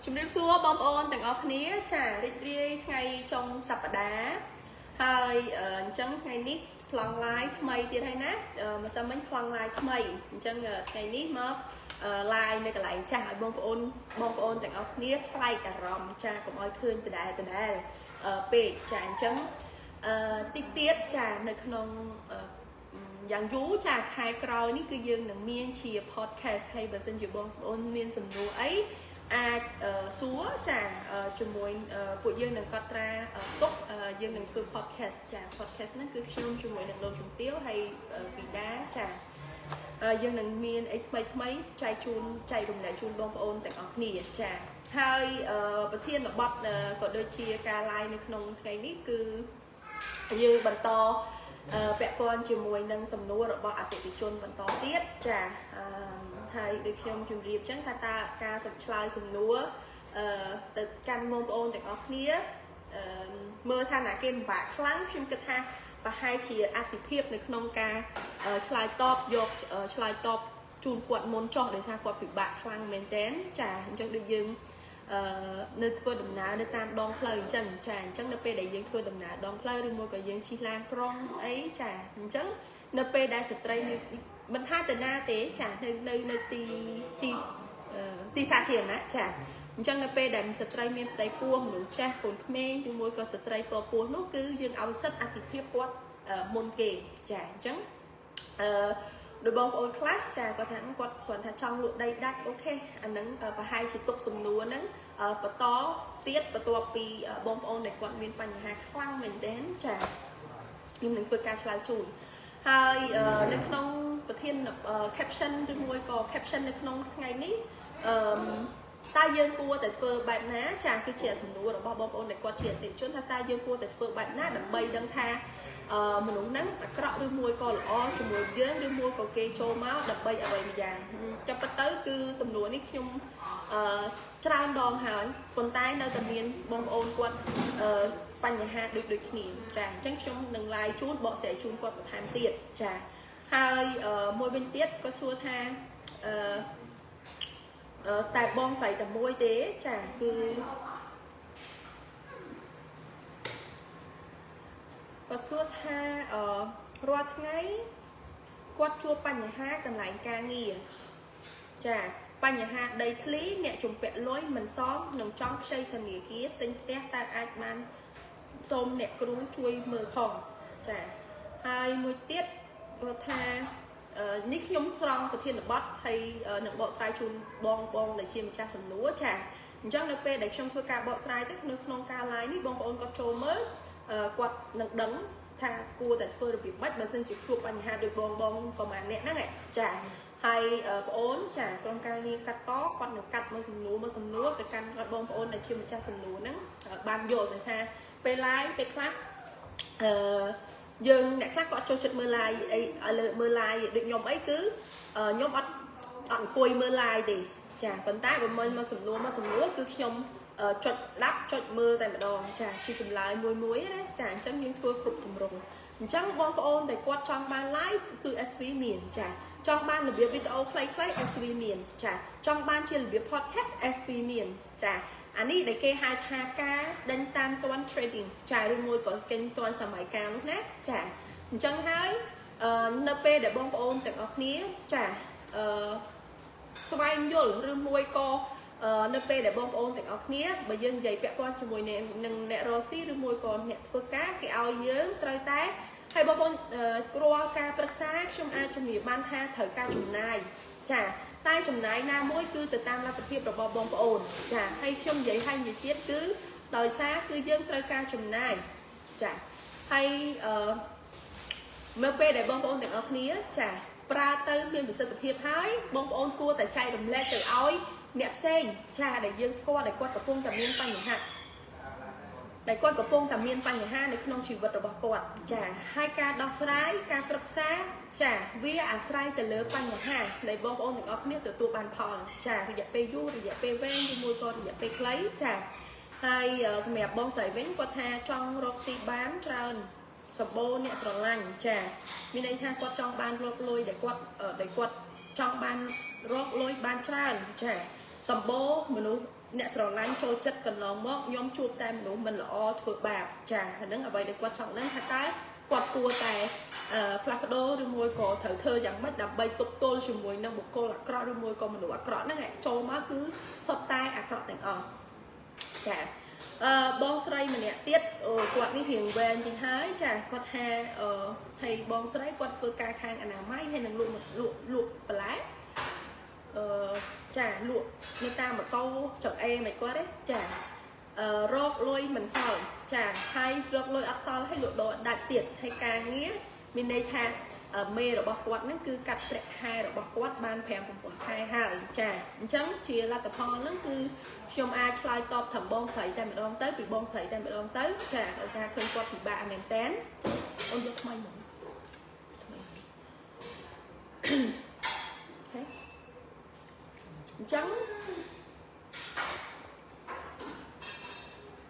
ជំរាបសួរបបងប្អូនទាំងអស់គ្នាចារីករាយថ្ងៃចុងសប្តាហ៍ហើយអញ្ចឹងថ្ងៃនេះប្លង់ live ថ្មីទៀតហើយណាមិនសិនមិញប្លង់ live ថ្មីអញ្ចឹងថ្ងៃនេះមក live នៅកន្លែងចាស់ឲ្យបងប្អូនទាំងអស់គ្នាប្លែកអារម្មណ៍ចាកុំឲ្យឃើញដដែលពេកចាអញ្ចឹងតិចទៀតចានៅក្នុងយ៉ាងយូរចាខែក្រោយនេះគឺយើងនឹងមានជា podcast ហើយបើសិនជាបងប្អូនមានសំណួរអីអាចសួរចាជាមួយពួកយើងនឹងកត់ត្រាទុកយើងនឹងធ្វើ podcast ចា podcast ហ្នឹងគឺខ្ញុំជាមួយនឹងលោកជំទាវហើយវីដាចាយើងនឹងមានអីថ្មីចែករំលែកជូនបងប្អូនទាំងអស់គ្នាចាហើយប្រធានបទក៏ដូចជាការ live នៅក្នុងថ្ងៃនេះគឺយើងបន្តពាក់ព័ន្ធជាមួយនឹងសំណួររបស់អតិថិជនបន្តទៀតចាហើយដូចខ្ញុំជម្រាបចឹងថាតើការឆ្លើយសំណួរទៅកាន់បងប្អូនទាំងអស់គ្នាមើលថាណាគេពិបាកខ្លាំងខ្ញុំគិតថាប្រហែលជាអតិភិបនៅក្នុងការឆ្លើយតបយកឆ្លើយតបជូនគាត់មុនចោះដោយសារគាត់ពិបាកខ្លាំងមែនទែនចាអញ្ចឹងដូចយើងនៅធ្វើដំណើរនៅតាមដងផ្លូវអញ្ចឹងចាអញ្ចឹងនៅពេលដែលយើងធ្វើដំណើរដងផ្លូវឬមួយក៏យើងជិះឡានក្រុងអីចាអញ្ចឹងនៅពេលដែលស្ត្រីមិនថាទៅណាទេចានៅទីសាធារណៈចាអញ្ចឹងនៅពេលដែលស្ត្រីមានផ្ទៃពោះមនុស្សចាស់កូនក្មេងឬមួយក៏ស្ត្រីពពោះនោះគឺយើងឲ្យសិទ្ធិអតិភិបគាត់មុនគេចាអញ្ចឹងដោយបងប្អូនខ្លះចាគាត់ថាចង់លក់ដីដាច់អូខេអាហ្នឹងប្រហែលជាទុកសំណួរហ្នឹងបន្តទៀតបន្ទាប់ពីបងប្អូនដែលគាត់មានបញ្ហាខ្លាំងមែនទែនចាខ្ញុំនឹងធ្វើការឆ្លើយជូនហើយនៅក្នុងប្រធាន caption ឬមួយក៏ caption នៅក្នុងថ្ងៃនេះតើយើងគួរតែធ្វើបែបណាចាគឺជាសំណួររបស់បងប្អូនដែលគាត់ជាអតិថិជនថាតើយើងគួរតែធ្វើបែបណាដើម្បីដឹងថាមនុស្សហ្នឹងអាក្រក់ឬមួយក៏ល្អជាមួយយើងឬមួយក៏គេចូលមកដើម្បីអ្វីម្យ៉ាងចាប់ទៅគឺសំណួរនេះខ្ញុំច្រើនដងហើយប៉ុន្តែនៅតែមានបងប្អូនគាត់បញ្ហាដូចគ្នាចាអញ្ចឹងខ្ញុំនឹង live ជូនបកស្រាយជូនគាត់បន្ថែមទៀតចាហើយមួយវិញទៀតក៏សួរថាតែបងស្រីតែមួយទេចាគឺគាត់សួរថារាល់ថ្ងៃគាត់ជួបបញ្ហាកន្លែងការងារចាបញ្ហាដីធ្លីអ្នកជំពាក់លុយមិនសមនឹងចង់ខ្ចីធនាគារទិញផ្ទះតើអាចបានសូមអ្នកគ្រូជួយមើលផងចាហើយមួយទៀតគាត់ថានេះខ្ញុំស្រង់ប្រធានបទហើយនឹងបកស្រាយជូនបងដែលជាម្ចាស់សំណួរចាអញ្ចឹងនៅពេលដែលខ្ញុំធ្វើការបកស្រាយទៅនៅក្នុងការ live នេះបងប្អូនគាត់ចូលមើលគាត់នឹងដឹងថាគួរតែធ្វើរបៀបម៉េចបើមិនជាជួបបញ្ហាដូចបងប្រហែលអ្នកហ្នឹងចាហើយបងអូនចាក្រុមការងារកាត់តគាត់នឹងកាត់មួយសំណួរទៅកាន់បងប្អូនដែលជាម្ចាស់សំណួរហ្នឹងបានយល់ដោយសារពេល live ពេលខ្លះយើងអ្នកខ្លះគាត់ចូលចិត្តមើល live អីលើមើល live ដូចខ្ញុំអីគឺខ្ញុំអត់អង្គុយមើល live ទេចាប៉ុន្តែបើមិនមកសំណួរគឺខ្ញុំចុចស្ដាប់ចុចមើលតែម្ដងចាជាចម្លើយមួយណាចាអញ្ចឹងយើងធ្វើគ្រប់ទម្រង់អញ្ចឹងបងប្អូនដែលគាត់ចង់បាន live គឺ SV មានចាចង់បានរបៀបវីដេអូខ្លីៗ SV មានចាចង់បានជារបៀប podcast SV មានចាអានេះដែលគេហៅថាការដេញតាមទាន់ trading ចាឬមួយក៏គេទាន់សម័យកាលនោះណាចាអញ្ចឹងហើយនៅពេលដែលបងប្អូនទាំងអស់គ្នាចាស្វែងយល់ឬមួយក៏នៅពេលដែលបងប្អូនទាំងអស់គ្នាបើយើងនិយាយពាក់ព័ន្ធជាមួយនឹងអ្នករកស៊ីឬមួយក៏អ្នកធ្វើការគេឲ្យយើងត្រូវតែហើយបងប្អូនរាល់ការប្រឹក្សាខ្ញុំអាចជំរាបបានថាត្រូវការចំណាយចាតែចំណាយណាមួយគឺទៅតាមលទ្ធភាពរបស់បងប្អូនចាហើយខ្ញុំនិយាយទៀតគឺដោយសារគឺយើងត្រូវការចំណាយចាហើយនៅពេលដែលបងប្អូនទាំងអស់គ្នាចាប្រើទៅមានប្រសិទ្ធភាពហើយបងប្អូនគួរតែចែករំលែកទៅឲ្យអ្នកផ្សេងចាដែលយើងស្គាល់ដែលគាត់កំពុងតែមានបញ្ហានៅក្នុងជីវិតរបស់គាត់ចាហើយការដោះស្រាយការប្រឹក្សាចាវាអាស្រ័យទៅលើបញ្ហាដែលបងប្អូនទាំងអស់គ្នាទទួលបានផលចារយៈពេលយូររយៈពេលវែងឬមួយក៏រយៈពេលខ្លីចាហើយសម្រាប់បងស្រីវិញគាត់ថាចង់រកស៊ីបានច្រើនសម្បូរអ្នកស្រឡាញ់ចាមានន័យថាគាត់ចង់បានរកលុយដែលគាត់ចង់បានរកលុយបានច្រើនចាសម្បូរមនុស្ស nè sờ lanh trôi chất cần lòng mốc nhóm chuột tay mình mình là o thừa bạc chả nâng ở vậy để quan trọng nâng hai tay quạt tua tay plakado rồi môi cổ thở thơ chẳng mất đập bay tục tôn rồi môi nâng một cô là cọ rồi môi cổ mình đủ cọ nó ngay trôi má cứ sập tay cọ thành chả bong sấy mình nè tiết quạt đi hiền về thì hái chả quạt hè thầy bong sấy quạt vừa cài khang anh nào máy hay là luộc lá chả luộc người ta mà câu chọn em mày quá đấy chả rốt lôi mình sao chả hay rốt lôi ắt sao hay luộc đồ đại tiệt hay càng nghĩa mình đây tha mê rồi bọc quạt nó cứ cắt đẹp hai rồi bọc quạt ban phèm của hai hai chả trắng chia là tập ho nó cứ trong ai try top thầm bong sấy tay mình đong tới bị bong sấy tay mình đong tới chả ở ra khơi quạt bị bạ mình tén ôn giấc may mộng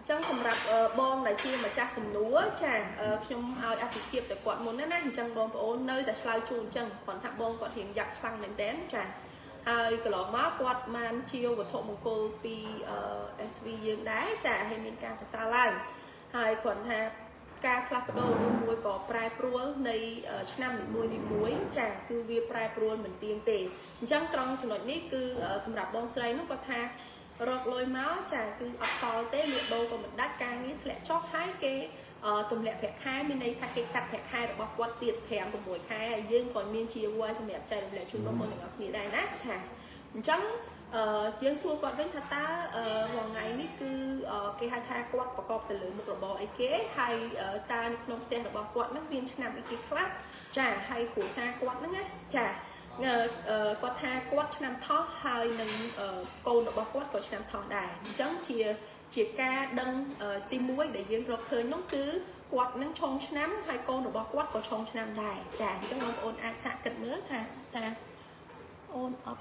trắng sầm rạp bong lại chia mà cha sầm lúa chả trong ao áp tiệp tại quận muốn nè trắng bong ôn nơi tại slide chuồn trắng còn tháp bong quận hiện giặc phăng mình tén chả hai cái lọ má quạt man chiêu và thọ một cô pi SV dương đá chả hay miền cam và xa lan hai quận tháp ca plakado mùi có prai pruol này năm mùi muối chả cứ việc prai pruol mình tiền tệ chẳng trong trường hợp này cứ sầm rạp bong sấy nó có tha rọt lôi máu chả cứ ở sau tế miệng đâu còn mình đắt ca nghĩ lẽ chót hai cái tụm lẹ phẹt khai bên đây thay cái cắt phẹt khai được bọc quạt tiệt thèm của mỗi khai dương còn miên chia qua xem đẹp trai lẹ chúng có một người nghỉ đây nát chả chẳng dương xua quạt với thà ta hoàng ngày ní cứ cái hai thai quạt và cọp từ lưỡi một bò ấy kế hay ta nông tiền được bọc quạt nó viên nằm cái khác chả hay của xa quạt nó nghe chả quạt tha quạt nằm thó hai nâng côn được bọc quạt của nằm thó đài chẳng chia ca đăng tim muối để dương rọt khơi nó cứ quạt nâng trong nắm hai côn được bọc quạt của trong nằm đài chả chẳng không ôn ăn sạc cật nữa ta ôn up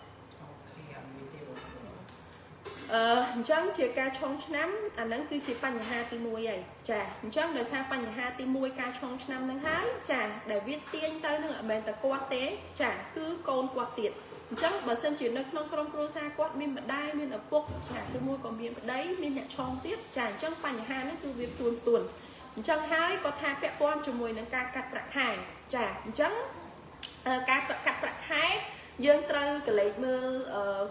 chẳng chia ca trong năm anh đang cứ chỉ pan nhà ha ti mùi vậy chả chẳng đời sao pan nhà ha ti mùi ca trong năm đang hái chả để viết tiên tới nữa bên ta quạt tế chả cứ côn quạt tiệt chẳng bà sân chuyển nơi không trong pro xa quạt miền mặt đai miền ở bốc chả cái mùi còn miền đấy miền nhà trong tiếp chả chẳng pan nhà ha nó cứ việc tuần chẳng hái có tha vẽ con cho mùi nâng ca cắt bạc hải chả chẳng ca cắt bạc hải dương trâu cái lấy mơ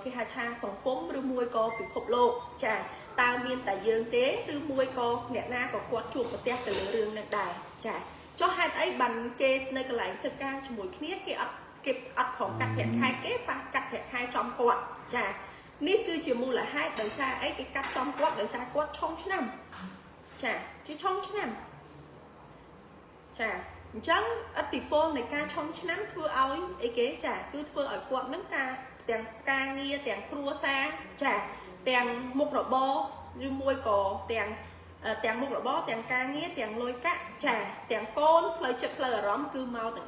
cái hai tha sòng cốm rư môi co bị hộp lộ chả tao miên tại dương tế rư môi co nẹt na có quạt chuột và tét cái lưỡi rương nẹt đài chả cho hai ấy bằng kê nơi cái lấy thực ca cho mùi khía cái ắtของcắt thẹt hai kế và cắt thẹt hai trong quạt chả nít cứ chỉ mua là hai đời xa ấy cái cắt trong quạt đời xa quạt trong năm chả chứ trong năm chả chẳng ở tỷ phone này ca trong năm thưa ơi ấy kế chả cứ thưa ở quận nước ca nghe tiền crua xa chả tiền một rổ bò như môi cổ tiền một rổ bò tiền ca nghe tiền lôi cát chả tiền côn lời chật lời rõm cứ mau từng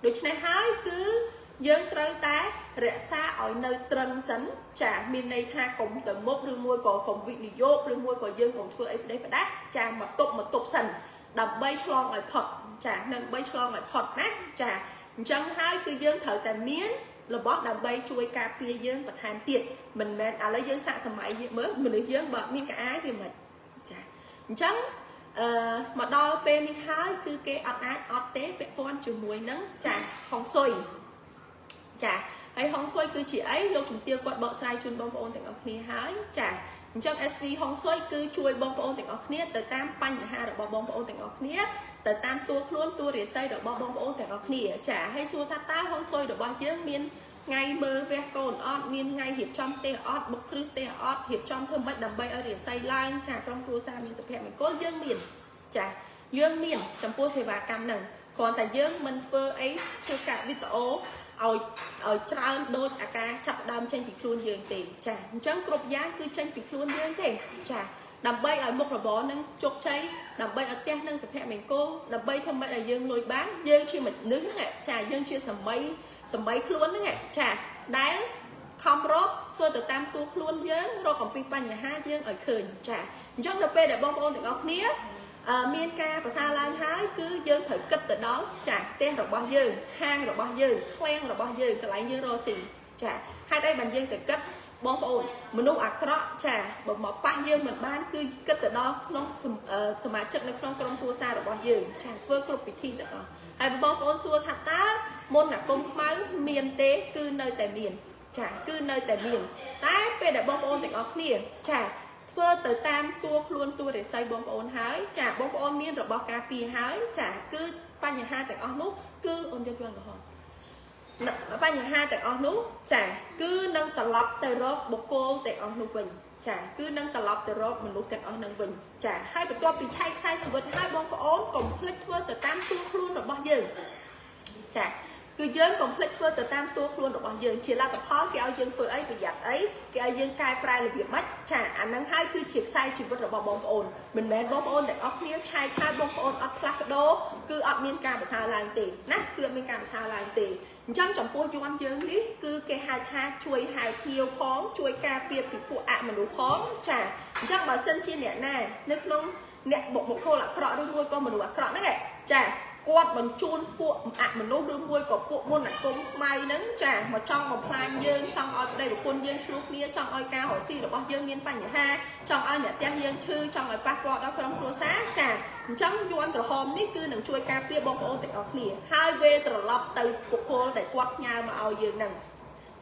đối này hái cứ dương trơi tá rẽ xa ở nơi trân sấn chả miền này tha cũng từ một rư môi cổ cũng vị đi vô rư môi cổ dương cũng thưa ấy đấy phải đắt chả mà tục sần đập bay cho ở Phật chả nâng bay cho ở Phật nát chả chẳng hai cứ dương thở tại miến là bóp đập bay chui cà phê dương và than tiệt mình lấy dương xạ sầm mãi mới mình lấy dương bật miếng cả ái thì mình chả chẳng mà đo bên hai cứ cái ọt tế vẽ con chiều muối nắng chả không xôi chả hay không xôi cứ chỉ ấy lúc chúng tiêu quạt bọ sai chun bông ôn thành ngọc ní hái chả trong SV không xôi cứ chui bông ôn thành ngọc ní từ tam pan nhà ha được bông ôn thành ngọc ní từ tam tua luôn tua để xây được bông ôn thành ngọc ní chả hay xua thắt tá không xôi được bao nhiêu miên ngày mơ ve cồn ọt miên ngày hiệp trong tê ọt bốc khứ tê ọt hiệp trong thơm bách đầm bay ở để xây lai chả trong tua xa miên sập hẹp mình cố dương miền chả dương miền trong tua xây và cam nằng còn tại dương mình phơ ấy theo cả video ở trao đôi ca chặt đam trên bị khuôn dương tỉ chả chẳng cột giá cứ trên bị khuôn dương tỉ chả đầm bay ở một rồi bó nâng chốt cháy đầm bay ở tét nâng sập hẹp mình cô đầm bay thêm bay là dương lôi bán dương chi mình nướng nè chả dương chia sầm bay khuôn nữa nè chả đá không rốt thôi từ tam tu khuôn dương rồi còn pi pan nhà hai dương ở khởi chả trong đập bay để bông ôn từ góc nía miên ca và xa lan hái cứ dương thử kích từ đó chả tên rồi bao nhiêu hang rồi bao nhiêu khen rồi bao nhiêu cái lại như rô xì chả hai đây bằng dương thử kích បងប្អូនមនុស្សអាក្រក់ចាបើមកប៉ះយើងមិនបានគឺគិតទៅដល់ក្នុងសមាជិកនៅក្នុងក្រុមគ្រួសាររបស់យើងចាធ្វើគ្រប់ពិធីទាំងអស់ហើយបងប្អូនសួរថាតើមុនអាគមខ្មៅមានទេគឺនៅតែមានចាគឺនៅតែមានតែពេលដែលបងប្អូនទាំងអស់គ្នាចាធ្វើទៅតាមតួខ្លួនតួរិស័យបងប្អូនហើយចាបងប្អូនមានរបស់ការពារហើយចាគឺបញ្ហាទាំងអស់នោះគឺអូនយកយល់កំហុសបញ្ហាទាំងអស់នោះចាគឺនឹងត្រឡប់ទៅរកបុគ្គលទាំងអស់នោះវិញចាគឺនឹងត្រឡប់ទៅរកមនុស្សទាំងអស់នឹងវិញចាហើយបន្ទាប់ពីឆែកខ្សែជីវិតហើយបងប្អូនកុំភ្លេចធ្វើទៅតាមតួខ្លួនរបស់យើងចាគឺយើងកុំភ្លេចធ្វើទៅតាមតួខ្លួនរបស់យើងជាលទ្ធផលគេឲ្យយើងធ្វើអីប្រយ័ត្នអីគេឲ្យយើងកែប្រែរបៀបម៉េចចាអាហ្នឹងហើយគឺជាខ្សែជីវិតរបស់បងប្អូនមិនមែនបងប្អូនទាំងអស់គ្នាឆែកហើយបងប្អូនអត់ផ្លាស់ប្ដូរគឺអត់មានការប្រសើរឡើងទេណាគឺអត់មានការប្រសើរឡើងទេអញ្ចឹងចំពោះយ័ន្តយើងនេះគឺគេហៅថាជួយហៅភ្ញៀវផងជួយការពារពីពួកអមនុស្សផងចាអញ្ចឹងបើសិនជាអ្នកណានៅក្នុងអ្នកបុគ្គលអាក្រក់ឬមួយក៏មនុស្សអាក្រក់ហ្នឹងចាគាត់បញ្ជូនពួកអមនុស្សឬមួយក៏ពួកមុនអាគមខ្មៅហ្នឹងចាមកចង់បំផ្លាញយើងចង់ឲ្យប្តីប្រពន្ធយើងឆ្លោះគ្នាចង់ឲ្យការរកស៊ីរបស់យើងមានបញ្ហាចង់ឲ្យអ្នកផ្ទះយើងឈឺចង់ឲ្យប៉ះពាល់ដល់ក្រុមគ្រួសារចាអញ្ចឹងយ័ន្តក្រហមនេះគឺនឹងជួយការពារបងប្អូនទាំងអស់គ្នាហើយវេត្រឡប់ទៅបុគ្គលដែលគាត់ផ្ញើមកឲ្យយើងហ្នឹង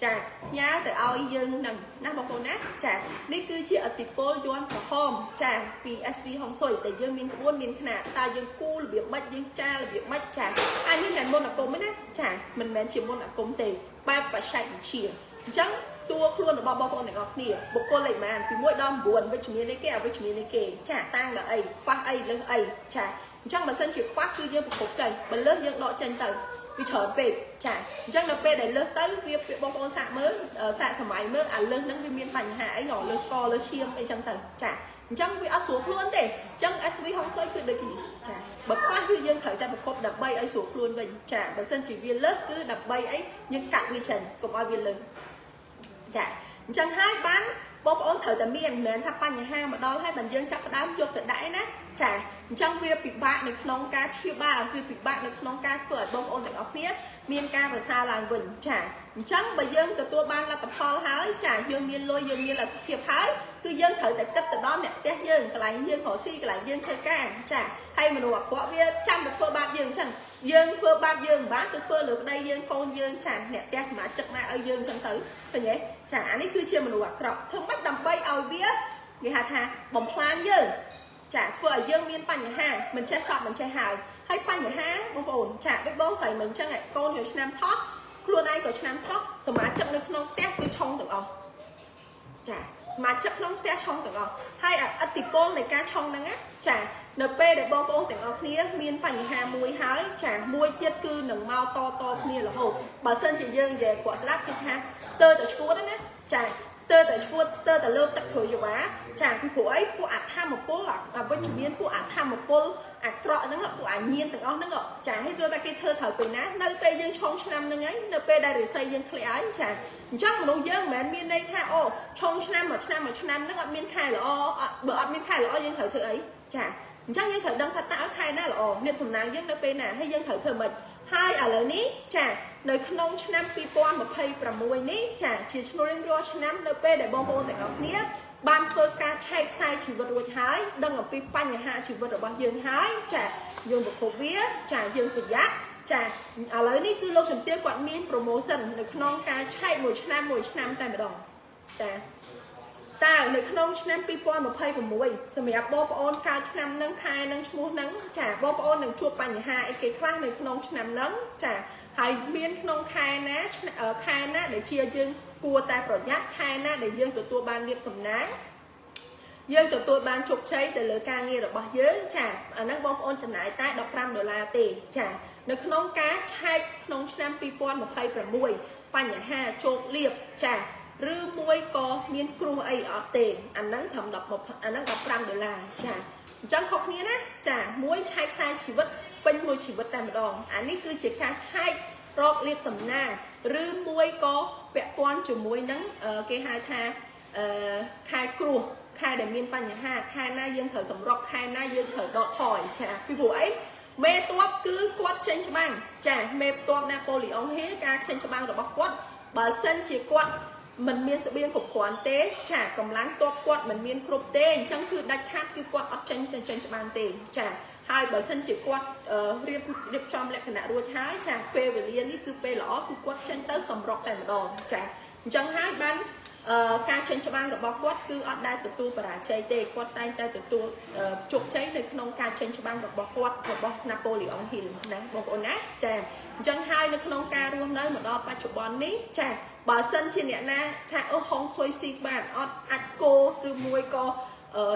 ចាផ្ញើទៅឲ្យយើងហ្នឹងណាបងប្អូនណាចានេះគឺជាអតិពលយ័ន្តក្រហមចាពី SV ហុងស៊ុយដែលយើងមានក្បួនមានខ្នាតតើយើងគូរបៀបម៉េចយើងចារបៀបម៉េចចាអានេះមិនមែនមុនអាគមទេណាចាមិនមែនជាមុនអាគមទេបែបបច្ចេកវិទ្យាអញ្ចឹងតួខ្លួនរបស់បងប្អូនទាំងអស់គ្នាបុគ្គលលេខម៉ានពី1ដល់9វិជ្ជមាននេះគេអវិជ្ជមាននេះគេចាតាំងដល់អីខ្វះអីលើសអីចាអញ្ចឹងបើសិនជាខ្វះគឺយើងប្រកបទៅបើលើសយើងដកចេញទៅវាច្រើនពេកចាអញ្ចឹងដល់ពេលដែលលើសទៅវាបងប្អូនសាកមើលសាកសម័យមើលអាលើសហ្នឹងវាមានបញ្ហាអីលើសស្ករលើសឈាមអីចឹងទៅចាអញ្ចឹងវាអត់ស្រួលខ្លួនទេអញ្ចឹង SV ហុងស៊ុយគឺដូចនេះចាបើខ្វះគឺយើងត្រូវតែប្រកបដើម្បីឲ្យស្រួលខ្លួនវិញចាបើសិនជាវាលើសគឺដើម្បីអីយើងកាត់វាចេញកុំឲ្យវាលើសចាអញ្ចឹងហើយបានបងប្អូនត្រូវតែមានមិនមែនថាបញ្ហាមកដល់ហើយបើយើងចាប់ផ្ដើមយកទៅដាក់ឯណាចាអញ្ចឹងវាពិបាកនៅក្នុងការព្យាបាលវាពិបាកនៅក្នុងការធ្វើឲ្យបងប្អូនទាំងអស់គ្នាមានការប្រសើរឡើងវិញចាអញ្ចឹងបើយើងទទួលបានលទ្ធផលហើយចាយើងមានលុយយើងមានលទ្ធភាពហើយគឺយើងត្រូវតែគិតទៅដល់អ្នកផ្ទះយើងកន្លែងយើងរកស៊ីកន្លែងយើងធ្វើការចាហើយមនុស្សអាក្រក់វាចាំទៅធ្វើបាបយើងអញ្ចឹងយើងធ្វើបាបយើងមិនបានទៅធ្វើលើប្តីយើងកូនយើងចាអ្នកផ្ទះសមាជិកម៉ែឲ្យយើងអញ្ចឹងទៅឃើញទេចាអានេះគឺជាមនុស្សអាក្រក់ធ្វើម៉េចដើម្បីឲ្យវាគេហៅថាបំផ្លាញយើងចាធ្វើឲ្យយើងមានបញ្ហាមិនចេះចប់មិនចេះហើយបញ្ហាបងប្អូនចាដូចបងស្រីមិនអញ្ចឹងកូនយកឆ្នាំថោះខ្លួនឯងក៏ឆ្នាំថោះសមាជិកនៅក្នុងផ្ទះគឺឆុងទាំងអស់ចាសមាជិកក្នុងផ្ទះឆុងទាំងអស់ហើយអតិពលនៃការឆុងហ្នឹងចានៅពេលដែលបងប្អូនទាំងអស់គ្នាមានបញ្ហាមួយហើយចាមួយទៀតគឺនឹងមកតគ្នារហូតបើសិនជាយើងនិយាយគាត់ស្ដាប់គេថាស្ទើរតែឈួតណាចាស្ទើរតែឈួតស្ទើរតែលើកទឹកជ្រោយច្រវាចាពីព្រោះអីពួកអធម្មពលអវិជ្ជមានពួកអធម្មពលអាក្រក់ហ្នឹងពួកអាញៀនទាំងអស់ហ្នឹងចាហើយស្រួលតែគេធ្វើត្រូវពេលណានៅពេលយើងឆុងឆ្នាំហ្នឹងហើយនៅពេលដែលរិស័យយើងធ្លាក់ហើយចាអញ្ចឹងមនុស្សយើងមិនមែនមានន័យថាអូឆុងឆ្នាំមួយឆ្នាំហ្នឹងអត់មានខែល្អបើអត់មានខែល្អយើងត្រូវធ្វើអីចាអញ្ចឹងយើងត្រូវដឹងថាតើខែណាល្អមានសំណាងយើងនៅពេលណាហើយយើងត្រូវធ្វើម៉េចហើយឥឡូវនេះចានៅក្នុងឆ្នាំ2026នេះចាជាឈ្មោះរៀងរាល់ឆ្នាំនៅពេលដែលបងប្អូនទាំងអស់គ្នាបានធ្វើការឆែកខ្សែជីវិតរួចហើយដឹងអំពីបញ្ហាជីវិតរបស់យើងហើយចាយើងប្រកបវាចាយើងប្រយ័ត្នចាឥឡូវនេះគឺលោកជំទាវគាត់មាន promotion នៅក្នុងការឆែកមួយឆ្នាំតែម្ដងចាតើនៅក្នុងឆ្នាំ2026សម្រាប់បងប្អូនកើតឆ្នាំហ្នឹងខែហ្នឹងឈ្មោះហ្នឹងចាបងប្អូននឹងជួបបញ្ហាអីគេខ្លះនៅក្នុងឆ្នាំហ្នឹងចាហើយមានក្នុងខែណាដែលជាយើងគួរតែប្រយ័ត្នខែណាដែលយើងទទួលបានលាភសំណាងយើងទទួលបានជោគជ័យទៅលើការងាររបស់យើងចាអាហ្នឹងបងប្អូនចំណាយតែ$15ទេចានៅក្នុងការឆែកក្នុងឆ្នាំ2026បញ្ហាជោគលាភចាឬមួយក៏មានគ្រោះអីអត់ទេអាហ្នឹងត្រឹមអាហ្នឹង$15ចាអញ្ចឹងខុសគ្នាណាចាមួយឆែកខ្សែជីវិតពេញមួយជីវិតតែម្ដងអានេះគឺជាការឆែករកលាភសំណាងឬមួយក៏ពាក់ព័ន្ធជាមួយនឹងគេហៅថាខែគ្រោះខែដែលមានបញ្ហាខែណាយើងត្រូវសម្រុកខែណាយើងត្រូវដកថយចាពីព្រោះអីមេតបគឺគាត់ចេញច្បាំងចាមេតបណាប៉ូលីអុងហ៊ីលការចេញច្បាំងរបស់គាត់បើសិនជាគាត់ mình miên sự biên cục quán tế trả cầm láng tốt quạt mình miên cục tế chẳng cứ đạch khác cứ quạt ở trên bàn tế trả hai bởi sân chỉ quạt riêng trong lệ khả nạ ruột hái trả phê về liên cứ phê lõ cứ quạt trên tới sầm rọc tại một đòn trả chẳng hai ban ca trên cho ban được bao quát cứ ở đây tụi tôi và chạy tê quát tay tay tụi tôi chụp cháy để không ca trên cho ban được bao quát và bao Napoleon Hill nè bao ổn á chà chẳng hai nó không ca luôn nơi mà đó ba chục bọn ní chà bà sân trên nhẹ na thà ở không xoay xì bạn ở ạch cô rồi mùi cô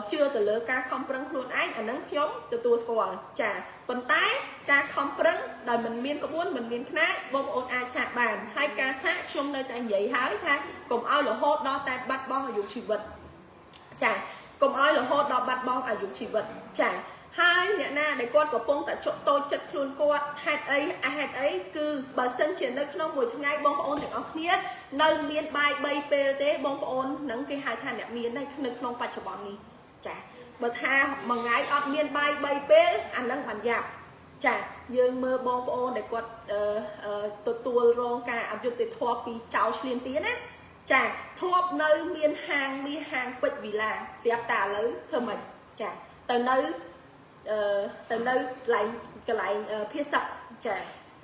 chưa từ lỡ ca không prăng luôn anh anh nắng nhóm từ tôi còn chà phần tái ca không prăng đời mình miên có muốn mình miên khát bông ôn ai sạc bàn hai ca sát trong nơi tại vậy hái tha cùng ai là hốt đó tại bắt bong ở dụng chỉ vật chà cùng ai là hốt đó bắt bong ở dụng chỉ vật chà hai nhẹ na để con của bông tại chỗ tôi chật luôn con hạt ấy cứ bà sân chuyển nơi không mùi tháng ngày bông ôn để ốc niết nơi miên bay bay pt bông ôn nắng cái hai thằng nhẹ miên đây nơi không phải cho bọn đi chả bà tha mà ngái ọt miên bay bay pt ăn nắng bàn dạp chả dương mơ bông ôn để con tụi rong cả áp dụng để thua vì cháu liên tiến á chả thua nơi miên hàng bịch vì là xếp tà lớn thơm mình chả từ nơi lại phía sập chả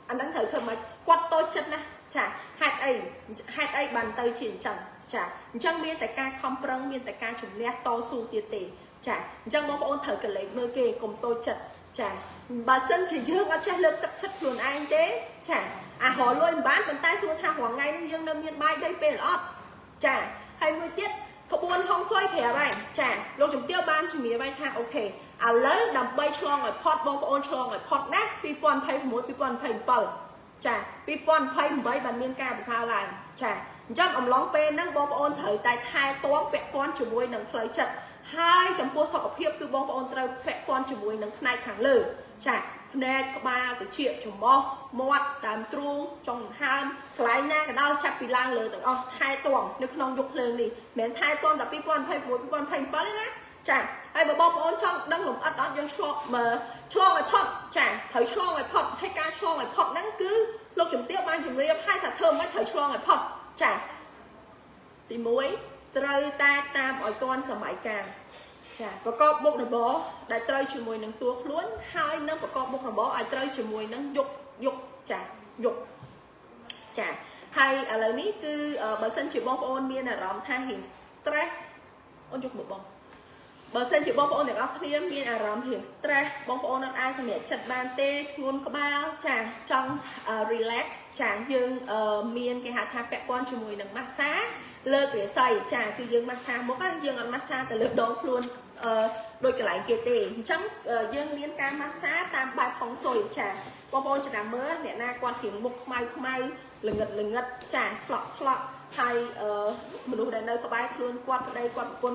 anh đang thử thơm mà quát tôi chất nè chả hạt ấy bàn tay triển trần chả chẳng miên tại ca không prăng miên tại ca chủng nét to su tiệt tề chả chẳng mong ôn thử cái lấy mơ kê cùng tôi chất chả bà sân chỉ dương ở trái lớp tập chất luôn anh thế chả họ luôn bán bàn tay xuống thang hoàng ngay nhưng dương đâm miên bay đây bê lót chả 20 tiết có buồn không xoay thẻ này chả lúc chúng tiêu ban chúng mình bay thang ok lấy đầm bay chlong ở pot bông ôn chlong ở pot nát pipon pay muối pipon pay bờ chả pipon pay mấy bàn miên ca sao lại chả trong ông lóng pe năng bông ôn thời tại thai toán vẽ con chủ muối nâng khởi chật hai chấm pua sọc hiệp cứ bông ôn trâu vẽ con chủ muối nâng này khẳng lử chả nè có ba cái chuyện chồng bo mọt đàm truông trong ham lại nha cái đau chặt bị lang lử từng hai tuồng nếu không dục lường đi mẹ hai tuồng tập pipon pay muối pipon pay bờ đấy nè chả ai mà bông ôn trong đang ngủ ắt đó dân cho lại pop chả thấy cho lại pop hay ca cho lại pop năng cứ lúc chúng tiêu ban chúng riêng hai thằng thơm mới thấy cho lại pop chả thì muối trời ta tam ở con sờ mãi càng chả và con bốc được bó đại trời chỉ mùi nắng tuột luôn hai năm và con bốc được bó ai trời chỉ mùi nắng dục chả hay ở lời ní cứ bà sân chỉ bông ôn miên là rõm tha hiện stress ôn dục một bông bà sân chỉ bông ôn để ốc thêm miên là rõm hiện stress bông ôn nó ai sẽ mẹ chặt bàn tê ngôn có bao chả trong relax chả dương miên cái hạt thang vẹn con chỉ mùi nắng massage lơ để xài chả cứ dương massage mỗi cái dương ăn massage từ lớp đó luôn đôi cái lại kia tề chấm dương miên ca massage tam bài phóng sồi chả bông ôn chỉ làm mớ nè na quan khiển mục may lừng ngật chả slot hay mình đủ đây nơi có bài luôn quạt ở đây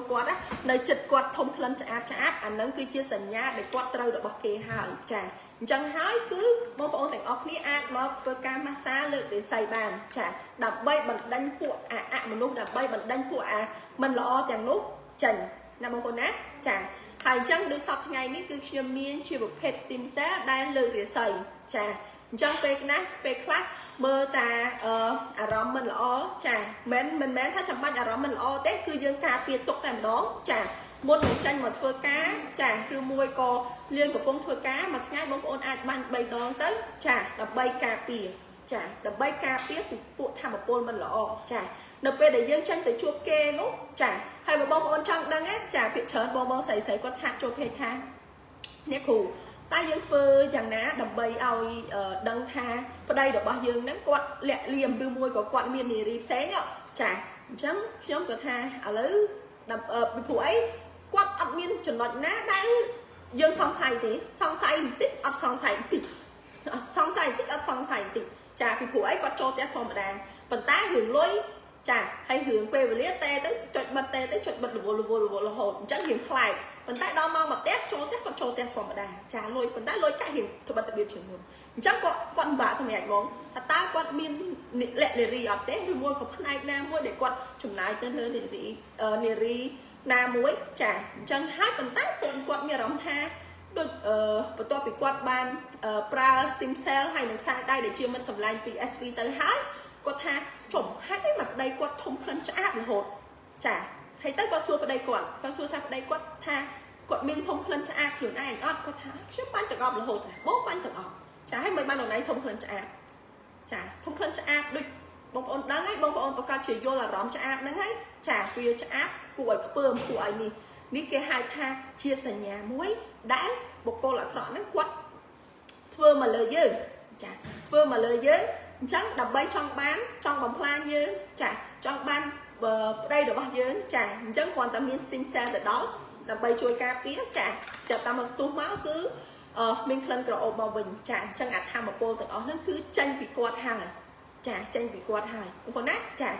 quạt á nơi chật quạt thông khăn chả áp anh nâng cứ chia sẻ nhá để quạt trâu được bọc kê hào chả chẳng hái cứ bông ôn thành ốc ní ác nó cơ ca massage lự để xài bàn chả đập bay bằng đánh của mình lúc đập bay bằng đánh của mình lo tiền lúc chành nằm bông ôn á chả hay chẳng đôi sọc ngày ní cứ chia miên chia một pet steam set đai lự để xài chả trong pe nát pe class mơ ta rõm mình lo chả mìnhถ้า chẳng bao rõm mình lo tết cứ dương ca tiền tục làm đó chả một người tranh mà thua cá chả cứ môi co liên của bông thua cá mà ngay bông ôn ai ban bay đón tới chả đập bay cà pìa chả đập bay cà pìa thì phụ tham một bông mình lo chả đập về để dương tranh tới chua kê nốt chả hay một bông ôn trong đang á chả bị chớn bông sấy con chặt cho phê tha nét khủ ta dương phơi chẳng ná đập bay ao đăng tha vào đây được bao dương ném quạt lẹ liềm đưa môi có quạt miền này rịp xé nhở chả chấm của tha lấy đập bị phụ ấy quạt ập miên chuẩn luật ná đang dương song say tí song say tích ập song say tích song say tích ập song say tích chả bị phụ ấy quạt cho té thòng đàn phần tá hưởng lối chả hay hưởng về với liếc tê tới chọn bật vô là hồn chẳng hiểm khai phần tay đo mau mà test con cho test phòng đàn trả lôi phần tay lôi cả hiểm thực bật đặc biệt trường hợp chắc con bà xong ảnh bóng ta con miên lẹ để ri ở tết rồi mua có này nam mua để con chủng lại tên hơn để ri nam muối trả chẳng hai phần tay con miên đóng tha được và tôi bị quạt ban pra stem cell hay được sai đây để chia mình sầm line PSV tới hai có tha chủng hát ấy mặt đây quạt thông khăn chả là hột chả hay tới quạt xua vào đây quạt xua thang đây quạt tha quạt miên thông khăn chảខ្លួនឯងអត់គាត់ថាខ្ញុំបាញ់ទាំងអស់រហូតបងបាញ់ទាំងអស់ចាឲ្យមិនបានដល់ណៃធំក្លិនឆ្អាបចាធំក្លិនឆ្អាបដូចបងប្អូនដឹងហើយបងប្អូនប្រកាសជាយល់អារម្មណ៍ឆ្អាបហ្នឹងហើយចាវាឆ្អាបគួរឲ្យខ្ពើមគួរឲ្យនេះគេហៅថាជាសញ្ញាមួយដែលបុគ្គលអាក្រក់ហ្នឹងគាត់ធ្វើមកលើយើងចាធ្វើមកលើយើងអញ្ចឹងដើម្បីចង់បំផ្លាញយើងចាចង់បានប្តីរបស់យើងចាអញ្ចឹងគ្រាន់តែមាន stem cell ទៅដល់ដើម្បីជួយការពារចាស្រាប់តែមកស្ទុះមកគឺមានក្លិនក្រអូបមកវិញចាអញ្ចឹងអធមពលទាំងអស់ហ្នឹងគឺចេញពីគាត់ហើយចាចេញពីគាត់ហើយបងប្អូនណាចា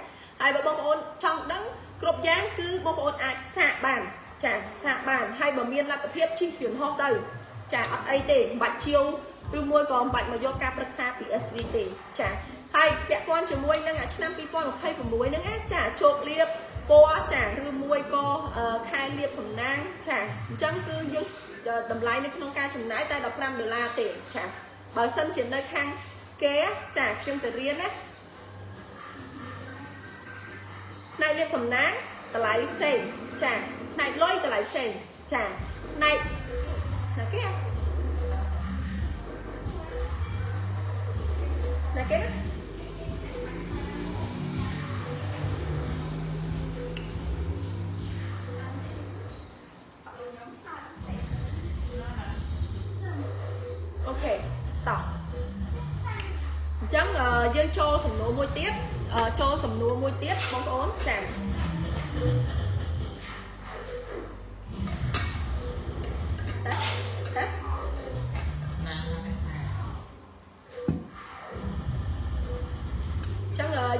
ហើយបើបងប្អូនចង់ដឹងគ្រប់យ៉ាងគឺបងប្អូនអាចសាកបានចាសាកបានហើយបើមានលទ្ធភាពជិះគ្រឿងហោះទៅចាអត់អីទេមិនបាច់ជាវឬមួយក៏មិនបាច់មកយកការប្រឹក្សាពី SV ទេចាហើយពាក់ព័ន្ធជាមួយនឹងឆ្នាំ2026ហ្នឹងចាជោគលាភពណ៌ចាឬមួយក៏ខែលាភសំណាងចាអញ្ចឹងគឺយើងតម្លៃនៅក្នុងការចំណាយតែ$15ទេចាបើសិនជានៅខាងគេចាខ្ញុំទៅរៀនណាផ្នែកលាភសំណាងតម្លៃផ្សេងចាផ្នែកលុយតម្លៃផ្សេងចាផ្នែកណាគេណាគេអូខេតោះអញ្ចឹងយើងចូលសំណួរមួយទៀតបងប្អូនចា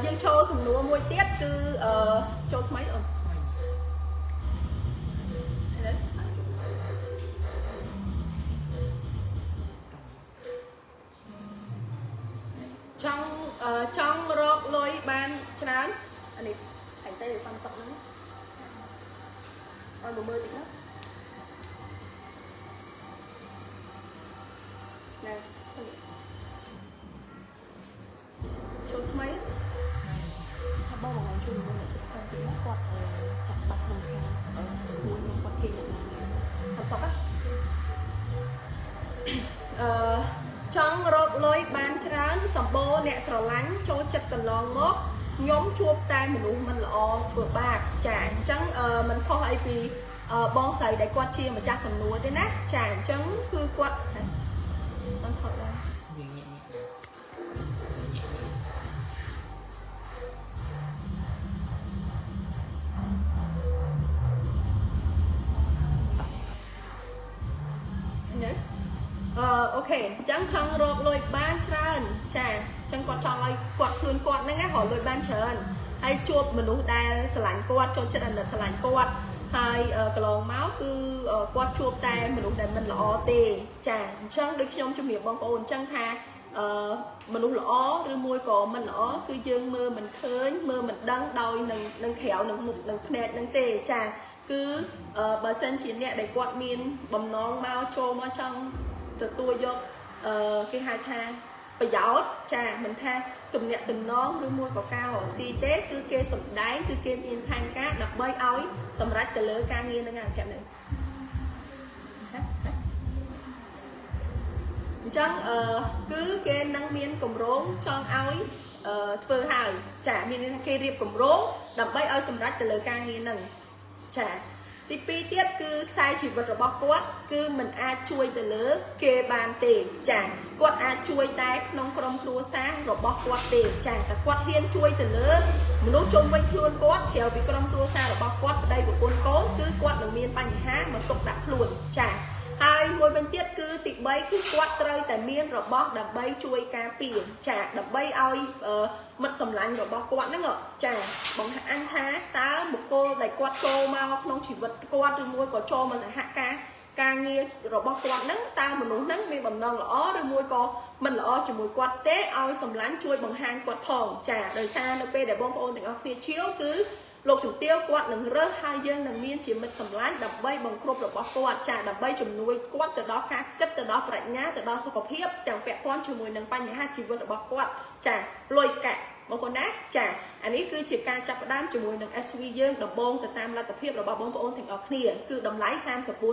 យើងចូលសំណួរមួយទៀតគឺចូលថ្មីអូនចង់រកលុយបានច្រើនអានេះអីទៅសំសក់ហ្នឹងអត់មើលតិចណាចូលថ្មីថាបងមកជួយមើលអ្នកចិត្តខាងទីគាត់ចាក់បាត់ក្នុងខាងមួយខ្ញុំគាត់គេសំសក់ចង់រកលុយបានច្រើនសម្បូរអ្នកស្រឡាញ់ចូលចិត្តកន្លងមកខ្ញុំជួបតែមនុស្សមិនល្អធ្វើបាបចាអញ្ចឹងមិនខុសអីពីបងស្រីដែលគាត់ជាម្ចាស់សំណួរទេណាចាអញ្ចឹងគឺគាត់អត់ថតឡើងអូខេអញ្ចឹងចង់រកលុយបានច្រើនចាអញ្ចឹងគាត់ចង់ឲ្យគាត់ខ្លួនគាត់ហ្នឹងរកលុយបានច្រើនហើយជួបមនុស្សដែលស្រឡាញ់គាត់ចូលចិត្តអាណិតស្រឡាញ់គាត់ហើយកន្លងមកគឺគាត់ជួបតែមនុស្សដែលមិនល្អទេចាអញ្ចឹងដូចខ្ញុំជំរាបបងប្អូនអញ្ចឹងថាមនុស្សល្អឬមួយក៏មិនល្អគឺយើងមើលមិនឃើញមើលមិនដឹងដោយនឹងក្រៅនឹងមុខនឹងភ្នែកនឹងទេចាគឺបើសិនជាអ្នកដែលគាត់មានបំណងមកចូលមកចង់ទទួលយកគេហៅថាប្រយោជន៍ចាមិនថាទំនាក់ទំនងឬមួយក៏ការរកស៊ីទេគឺគេសម្ដែងគឺគេមានផែនការដើម្បីឲ្យសម្រេចទៅលើការងារនឹងអាខៈនេះអញ្ចឹងគឺគេនឹងមានគម្រោងចង់ឲ្យធ្វើហើយចាមានគេរៀបគម្រោងដើម្បីឲ្យសម្រេចទៅលើការងារនឹងចាទី2ទៀតគឺខ្សែជីវិតរបស់គាត់គឺមិនអាចជួយទៅលើគេបានទេចាគាត់អាចជួយតែក្នុងក្រុមគ្រួសាររបស់គាត់ទេចាតែគាត់ហ៊ានជួយទៅលើមនុស្សជុំវិញខ្លួនគាត់ក្រៅពីក្រុមគ្រួសាររបស់គាត់ប្តីប្រពន្ធកូនគឺគាត់នឹងមានបញ្ហាមកទុកដាក់ខ្លួនចាហើយមួយវិញទៀតគឺទី3គឺគាត់ត្រូវតែមានរបស់ដើម្បីជួយការពារចាដើម្បីឲ្យមិត្តសម្លាញ់របស់គាត់ហ្នឹងចាបង្ហាញថាតើបុគ្គលដែលគាត់ចូលមកក្នុងជីវិតគាត់ឬមួយក៏ចូលមកសហការងាររបស់គាត់ហ្នឹងតើមនុស្សហ្នឹងមានបំណងល្អឬមួយក៏មិនល្អជាមួយគាត់ទេឲ្យសម្លាញ់ជួយបង្ហាញគាត់ផងចាដោយសារនៅពេលដែលបងប្អូនទាំងអស់គ្នាជាវគឺលោកជំទាវគាត់នឹងរើសហើយយើងនឹងមានជាមិត្តសម្លាញ់ដើម្បីបង្គ្រប់របស់គាត់ចាដើម្បីជំនួយគាត់ទៅដល់ការគិតទៅដល់ប្រាជ្ញាទៅដល់សុខភាពទាំងពាក់ព័ន្ធជាមួយនឹងបញ្ហាជីវិតរបស់គាត់ចាលុយកាក់ប បងប្អូនណាចាអានេះគឺជាការចាប់ផ្ដើមជាមួយនឹង SV យើងដំបូងទៅតាមលទ្ធភាពរបស់បងប្អូនទាំងអស់គ្នាគឺតម្លៃ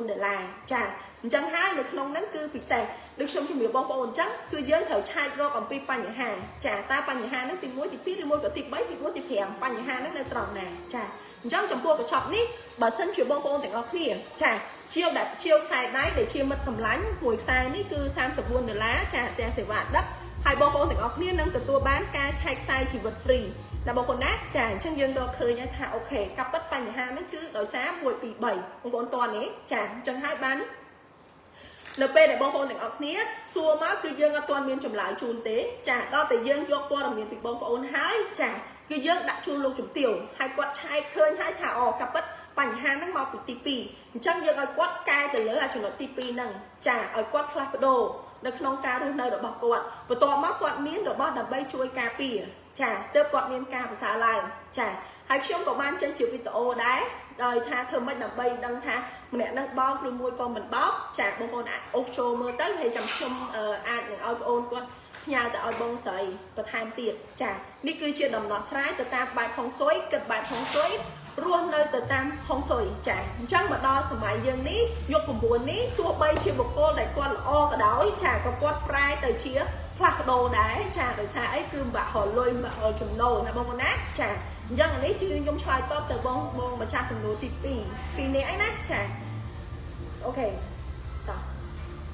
$34ចាអញ្ចឹងហើយនៅក្នុងហ្នឹងគឺពិសេសដូចខ្ញុំជំរាបបងប្អូនអញ្ចឹងគឺយើងត្រូវឆែករកអំពីបញ្ហាចាតើបញ្ហាហ្នឹងទី1ទី2ឬមួយក៏ទី3ទី4ទី5បញ្ហាហ្នឹងនៅត្រង់ណាចាអញ្ចឹងចំពោះកញ្ចប់នេះបើសិនជាបងប្អូនទាំងអស់គ្នាចាជាវខ្សែដៃដែលជាមិត្តសម្លាញ់មួយខ្សែនេះគឺ$34ចាទាំងសេវាដឹកហើយបងប្អូនទាំងអស់គ្នានឹងទទួលបានការឆែកខ្សែជីវិត free តែបងប្អូនណាចាអញ្ចឹងយើងរកឃើញថាអូខេកាប់ពិតបញ្ហានេះគឺដោយសារ1 2 3បងប្អូនតើនេះចាអញ្ចឹងហើយបាននៅពេលដែលបងប្អូនទាំងអស់គ្នាសួរមកគឺយើងអត់ទាន់មានចម្លើយជូនទេចាដល់តែយើងយកព័ត៌មានពីបងប្អូនហើយចាគឺយើងដាក់ជូនលោកជំទាវហើយគាត់ឆែកឃើញហើយថាអូកាប់ពិតបញ្ហាហ្នឹងមកពីទី2អញ្ចឹងយើងឲ្យគាត់កែទៅលើអាចំណុចទី2ហ្នឹងចាឲ្យគាត់ផ្លាស់ប្ដូរនៅក្នុងការរស់នៅរបស់គាត់បន្ទាប់មកគាត់មានរបស់ដើម្បីជួយការពារចាទើបគាត់មានការប្រសើរឡើងចាហើយខ្ញុំក៏បានចេញជាវីដេអូដែរដោយថាធ្វើម៉េចដើម្បីដឹងថាម្នាក់នឹងបោកឬមួយក៏មិនបោកចាបងប្អូនអាចអូសចូលមើលទៅហើយចាំខ្ញុំអាចនឹងឲ្យបងប្អូនគាត់ផ្ញើទៅឲ្យបងស្រីបន្ថែមទៀតចានេះគឺជាដំណោះស្រាយទៅតាមបែបហុងស៊ុយគិតបែបហុងស៊ុយរស់នៅទៅតាមហុងស៊ុយចាអញ្ចឹងមកដល់សម័យយើងនេះយុគ9នេះទោះបីជាបុគ្គលដែលគាត់ល្អក៏ដោយចាក៏គាត់ប្រែទៅជាផ្លាស់ប្ដូរដែរចាដោយសារអីគឺបាក់រលុយបាក់រចំណូលណាបងប្អូនណាចាអញ្ចឹងអានេះគឺខ្ញុំឆ្លើយតបទៅបងម្ចាស់សំណួរទី2នេះអីណាចាអូខេតោះ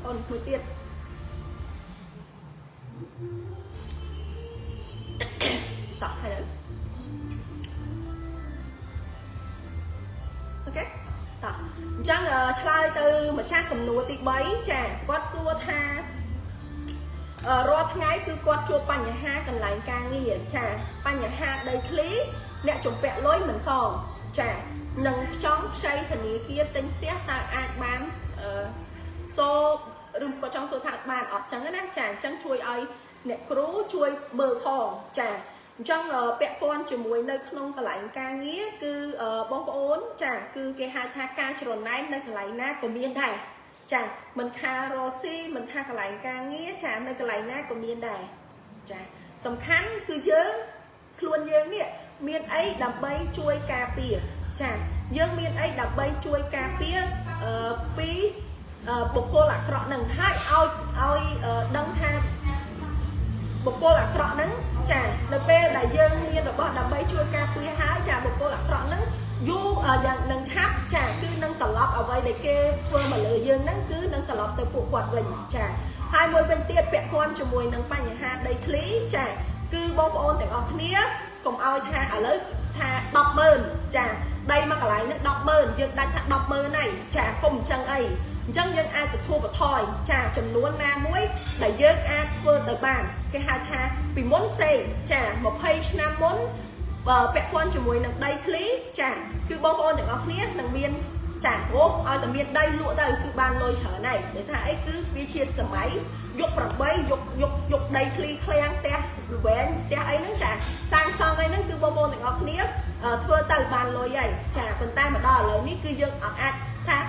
អូនមួយទៀតតោះហើយអូខេតោះអញ្ចឹងឆ្លើយទៅម្ចាស់សំណួរទី3ចាគាត់សួរថារាល់ថ្ងៃគឺគាត់ជួបបញ្ហាកន្លែងការងារចាបញ្ហាដីធ្លីអ្នកជំពាក់លុយមិនសងចានឹងចង់ខ្ចីធនាគារទិញផ្ទះតើអាចបានឬក៏ចង់សួរថាបានអត់ចឹងណាចាអញ្ចឹងជួយឲ្យអ្នកគ្រូជួយមើលផងចាអញ្ចឹងពាក់ព័ន្ធជាមួយនៅក្នុងកន្លែងការងារគឺបងប្អូនចាគឺគេហៅថាការច្រណែននៅកន្លែងណាក៏មានដែរចាមិនថារស់ស៊ីមិនថាកន្លែងការងារចានៅកន្លែងណាក៏មានដែរចាសំខាន់គឺយើងខ្លួនយើងនេះមានអីដើម្បីជួយការពារចាយើងមានអីដើម្បីជួយការពារពីបុគ្គលអាក្រក់នឹងហើយឲ្យដឹងថាបុគ្គលអាក្រក់ហ្នឹងចានៅពេលដែលយើងមានរបស់ដើម្បីជួយការពារហើយចាបុគ្គលអាក្រក់ហ្នឹងយូរយ៉ាងនឹងឆាប់ចាគឺនឹងត្រឡប់អ្វីដែលគេធ្វើមកលើយើងហ្នឹងគឺនឹងត្រឡប់ទៅពួកគាត់វិញចាហើយមួយវិញទៀតពាក់ព័ន្ធជាមួយនឹងបញ្ហាដីធ្លីចាគឺបងប្អូនទាំងអស់គ្នាកុំឲ្យថាឥឡូវថា100000ចាដីមួយកន្លែងហ្នឹង100000យើងដាច់ថា100000ហើយចាកុំអញ្ចឹងអីអញ្ចឹងយើងអាចទៅធូរបន្ថយចាចំនួនណាមួយដែលយើងអាចធ្វើទៅបានគេហៅថាពីមុនផ្សេងចា20ឆ្នាំមុនពាក់ព័ន្ធជាមួយនឹងដីធ្លីចាគឺបងប្អូនទាំងអស់គ្នានឹងមានចាអូឲ្យតែមានដីលក់ទៅគឺបានលុយច្រើនហើយដោយសារអីគឺវាជាសម័យយុគ8យុគដីធ្លីឃ្លាំងផ្ទះវែងផ្ទះអីហ្នឹងចាសាងសង់អីហ្នឹងគឺបងប្អូនទាំងអស់គ្នាធ្វើទៅបានលុយហើយចាប៉ុន្តែមកដល់ឥឡូវនេះគឺយើងអាចថា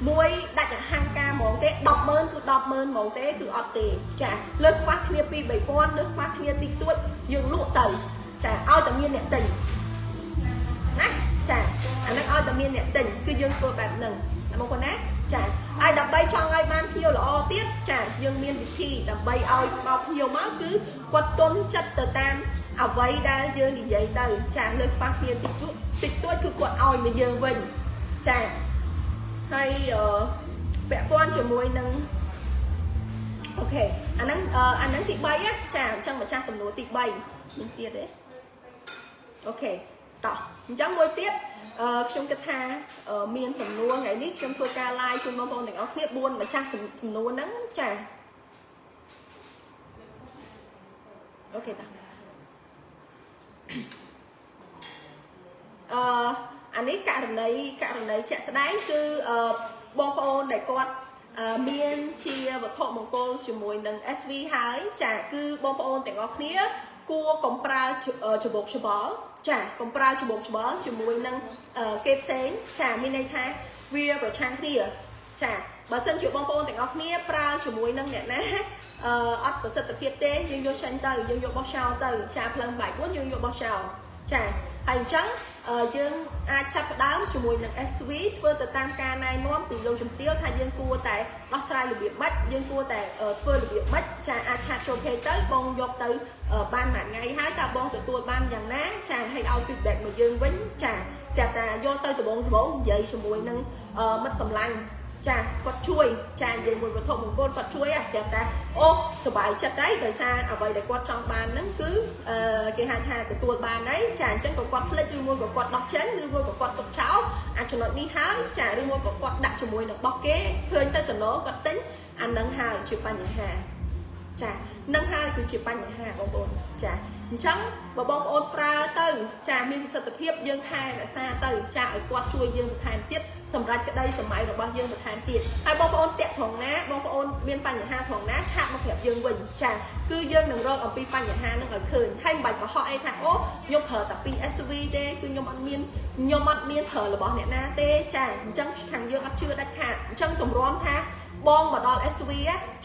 មួយដាច់អហង្ការហ្មងទេ100000គឺ100000ហ្មងទេគឺអត់ទេចាលើខ្វះគ្នា2 3000លើខ្វះគ្នាតិចតួចយើងលក់ទៅចាឲ្យតែមានអ្នកទិញណាចាអាហ្នឹងឲ្យតែមានអ្នកទិញគឺយើងធ្វើបែបហ្នឹងបងប្អូនណាចាហើយដើម្បីចង់ឲ្យបានភ្ញៀវល្អទៀតចាយើងមានវិធីដើម្បីឲ្យមកភ្ញៀវមកគឺគាត់ទុនចិត្តទៅតាមអ្វីដែលយើងនិយាយទៅចាលើខ្វះគ្នាតិចតួចគឺគាត់ឲ្យមកយើងវិញចាហើយពាក់ព័ន្ធជាមួយនឹងអូខេអាហ្នឹងទី3ចាអញ្ចឹងម្ចាស់សំណួរទី3នេះទៀតទេអូខេតោះអញ្ចឹងមួយទៀតខ្ញុំគិតថាមានសំណួរថ្ងៃនេះខ្ញុំធ្វើការ live ជូនបងប្អូនទាំងអស់គ្នា4ម្ចាស់សំណួរហ្នឹងចាអូខេតោះអានេះករណីជាក់ស្ដែងគឺបងប្អូនដែលគាត់មានជាវត្ថុមង្គលជាមួយនឹង SV ហើយចាគឺបងប្អូនទាំងអស់គ្នាគួរកុំប្រើច្បោកច្បល់ចាកុំប្រើច្បោកច្បល់ជាមួយនឹងគេផ្សេងចាមានន័យថាវាប្រឆាំងគ្នាចាបើសិនជាបងប្អូនទាំងអស់គ្នាប្រើជាមួយនឹងអ្នកណា អត់ប្រសិទ្ធភាពទេយើងយកចេញទៅយើងយកបោះចោលទៅចាផ្លូវបាយ4យើងយកបោះចោលចាហើយអញ្ចឹងយើងអាចចាប់ផ្ដើមជាមួយនឹង SV ធ្វើទៅតាមការណែនាំពីលោកជំទាវថាយើងគួរតែដោះស្រាយរបៀបម៉េចយើងគួរតែធ្វើរបៀបម៉េចចាអាចឆាតចូល page ទៅបងយកទៅបានមួយថ្ងៃហើយតើបងទទួលបានយ៉ាងណាចាហើយឲ្យ feedback មកយើងវិញចាស្រាប់តែយកទៅដំបងនិយាយជាមួយនឹងមិត្តសម្លាញ់ចាគាត់ជួយចានិយាយមួយវត្ថុមង្គលគាត់ជួយស្រាប់តែអូសប្បាយចិត្តហើយដោយសារអ្វីដែលគាត់ចង់បានហ្នឹងគឺគេហៅថាទទួលបានហើយចាអញ្ចឹងក៏គាត់ភ្លេចឬមួយក៏គាត់ដោះចេញឬមួយក៏គាត់ទុកចោលអាចចំណុចនេះហើយចាឬមួយក៏គាត់ដាក់ជាមួយនឹងបោះគេឃើញទៅតំណគាត់ទិញអាហ្នឹងហើយជាបញ្ហាចានឹងហើយគឺជាបញ្ហាបងប្អូនចាអញ្ចឹងបើបងប្អូនប្រើទៅចាមានប្រសិទ្ធភាពយើងថែរក្សាទៅចាឲ្យគាត់ជួយយើងបន្ថែមទៀតសម្រាប់ក្តីសម័យរបស់យើងបន្ថែមទៀតហើយបងប្អូនតាក់ត្រង់ណាបងប្អូនមានបញ្ហាត្រង់ណាឆាតមកប្រាប់យើងវិញចាគឺយើងនឹងរកអំពីបញ្ហាហ្នឹងឲ្យឃើញហើយមិនបាច់កុហកអីថាអូខ្ញុំប្រើតែពី SV ទេគឺខ្ញុំអត់មានប្រើរបស់អ្នកណាទេចាអញ្ចឹងខាងយើងអត់ជឿដាច់ខាតអញ្ចឹងទម្រាំថាបងមកដល់ SV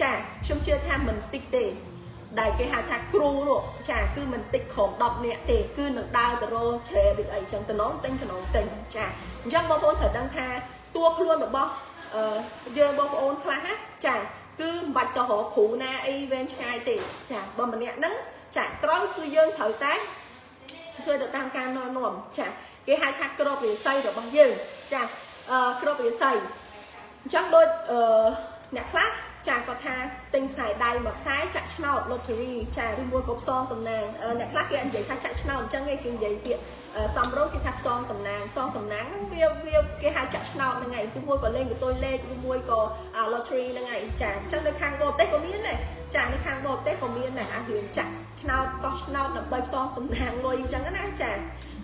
ចាខ្ញុំជឿថាមិនតិចទេដែលគេហៅថាគ្រូនោះចាគឺមិនតិចក្រុម10នាក់ទេគឺនឹងដើរទៅរកជ្រែឬអីចឹងតំណងទិញចាអញ្ចឹងបងប្អូនត្រូវដឹងថាតួខ្លួនរបស់យើងបងប្អូនខ្លះចាគឺមិនបាច់ទៅរកគ្រូណាអីវែងឆ្ងាយទេចាបើម្នាក់ហ្នឹងចាត្រូវគឺយើងត្រូវតែធ្វើទៅតាមការណែនាំចាគេហៅថាក្របរាសីរបស់យើងចាក្របរាសីអញ្ចឹងដូចអ្នកខ្លះចាគាត់ថាទិញខ្សែដៃមកខ្សែចាក់ឆ្នោត lottery ចាឬមួយក៏ផ្សងសំណាងអ្នកខ្លះគេនិយាយថាចាក់ឆ្នោតអញ្ចឹងគេនិយាយពាក្យសំរុំគេថាផ្សងសំណាងហ្នឹងវាគេហៅចាក់ឆ្នោតហ្នឹងឯងឬមួយក៏លេងកតុយលេខឬមួយក៏ lottery ហ្នឹងឯងចាអញ្ចឹងនៅខាងបរទេសក៏មានដែរចានៅខាងបរទេសក៏មានដែរអារឿងចាក់ឆ្នោតកោះឆ្នោតដើម្បីផ្សងសំណាងលុយអញ្ចឹងណាចា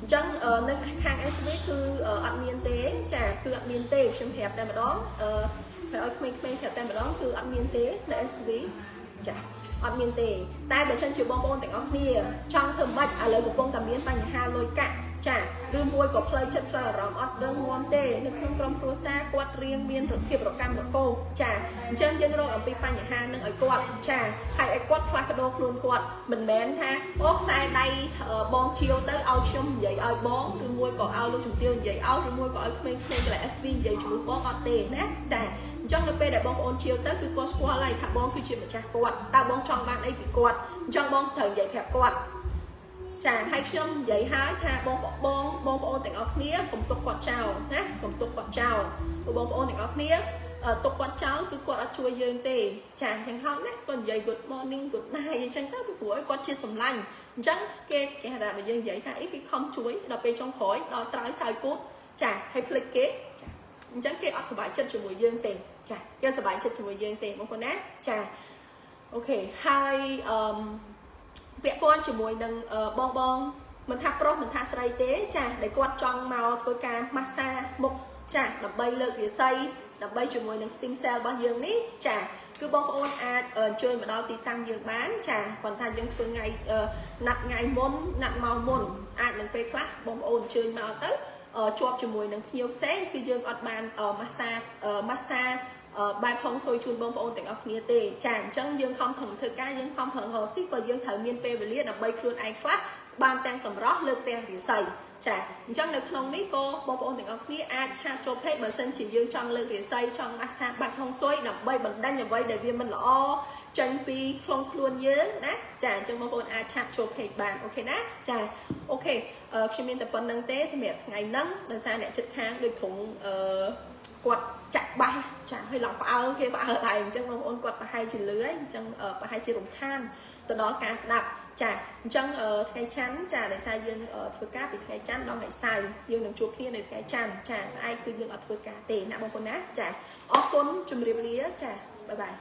អញ្ចឹងនៅខាង SV គឺអត់មានទេចាគឺអត់មានទេខ្ញុំប្រាប់តែម្ដងឲ្យក្មេងៗប្រាប់តែម្ដងគឺអត់មានទេនៅ SV ចាអត់មានទេតែបើសិនជាបងប្អូនទាំងអស់គ្នាចង់ធ្វើម៉េចឥឡូវកំពុងតែមានបញ្ហាលុយកាក់ចាឬមួយក៏ផ្លូវចិត្តផ្លូវអារម្មណ៍អត់រឹងមាំទេនៅក្នុងក្រុមគ្រួសារគាត់រៀងមានភាពរកម្មរកោចាអញ្ចឹងយើងរកអំពីបញ្ហានឹងឲ្យគាត់ចាហើយឲ្យគាត់ផ្លាស់ប្ដូរខ្លួនគាត់មិនមែនថាអូខ្សែដៃបងជាវទៅឲ្យខ្ញុំនិយាយឲ្យបងឬមួយក៏ឲ្យលោកជំទាវនិយាយឲ្យឬមួយក៏ឲ្យក្មេងៗកន្លែង SV និយាយជាមួយបងអត់ទេណាចាអញ្ចឹងនៅពេលដែលបងប្អូនជាវទៅគឺគាត់ស្គាល់ហើយថាបងគឺជាម្ចាស់គាត់តើបងចង់បានអីពីគាត់អញ្ចឹងបងត្រូវនិយាយប្រាប់គាត់ចាហើយខ្ញុំនិយាយហើយថាបងប្អូនទាំងអស់គ្នាកុំទុកគាត់ចោលណាកុំទុកគាត់ចោលព្រោះបងប្អូនទាំងអស់គ្នាទុកគាត់ចោលគឺគាត់អត់ជួយយើងទេចាអញ្ចឹងហត់ណាគាត់និយាយ good morning good night អញ្ចឹងទៅព្រោះឲ្យគាត់ជាសម្លាញ់អញ្ចឹងគេហៅថាបើយើងនិយាយថាអីគេខំជួយដល់ពេលចុងក្រោយដល់ត្រើយសើយពូតចាហើយភ្លេចគេចាអញ្ចឹងគេអត់សប្បាយចិត្តជាមួយយើងទេចាគេសប្បាយចិត្តជាមួយយើងទេបងប្អូនណាចាអូខេហើយពាក់ព័ន្ធជាមួយនឹងបងមិនថាប្រុសមិនថាស្រីទេចាដែលគាត់ចង់មកធ្វើការម៉ាស្សាមុខចាដើម្បីលើករាសីដើម្បីជាមួយនឹង stem cell របស់យើងនេះចាគឺបងប្អូនអាចអញ្ជើញមកដល់ទីតាំងយើងបានចាប៉ុន្តែយើងធ្វើថ្ងៃណាត់ថ្ងៃមុនណាត់ម៉ោងមុនអាចនឹងពេលខ្លះបងប្អូនអញ្ជើញមកទៅជាប់ជាមួយនឹងភ្ញៀវផ្សេងគឺយើងអត់បានម៉ាស្សាបែបហងស៊ុយជូនបងប្អូនទាំងអស់គ្នាទេចាអញ្ចឹងយើងខំធ្វើការយើងខំប្រឹងរកស៊ីក៏យើងត្រូវមានពេលវេលាដើម្បីខ្លួនឯងខ្លះបានទាំងសម្រស់លើកទាំងរាសីចាអញ្ចឹងនៅក្នុងនេះក៏បងប្អូនទាំងអស់គ្នាអាចឆាតចូល page បើសិនជាយើងចង់លើករាសីចង់ម៉ាស្សាបែបហងស៊ុយដើម្បីបណ្ដាញអ្វីដែលវាមិនល្អចេញពីខ្លួនយើងណាចាអញ្ចឹងបងប្អូនអាចឆាតចូល page បានអូខេណាចាអូខេខ្ញុំមានតែប៉ុណ្្នឹងទេសម្រាប់ថ្ងៃហ្នឹងដោយសារអ្នកចិត្តខាងដូចត្រង់គាត់ចាក់បាសចាឲ្យឡើងផ្អើលគេផ្អើលដែរអញ្ចឹងបងប្អូនគាត់ប្រហែលជាលឺហើយអញ្ចឹងប្រហែលជារំខានទៅដល់ការស្ដាប់ចាអញ្ចឹងថ្ងៃច័ន្ទចាដោយសារយើងធ្វើការពីថ្ងៃច័ន្ទដល់ថ្ងៃសៅរ៍យើងនឹងជួបគ្នានៅថ្ងៃច័ន្ទចាស្អែកគឺយើងអត់ធ្វើការទេណាបងប្អូនណាចាអរគុណជម្រាបលាចាបាយបាយ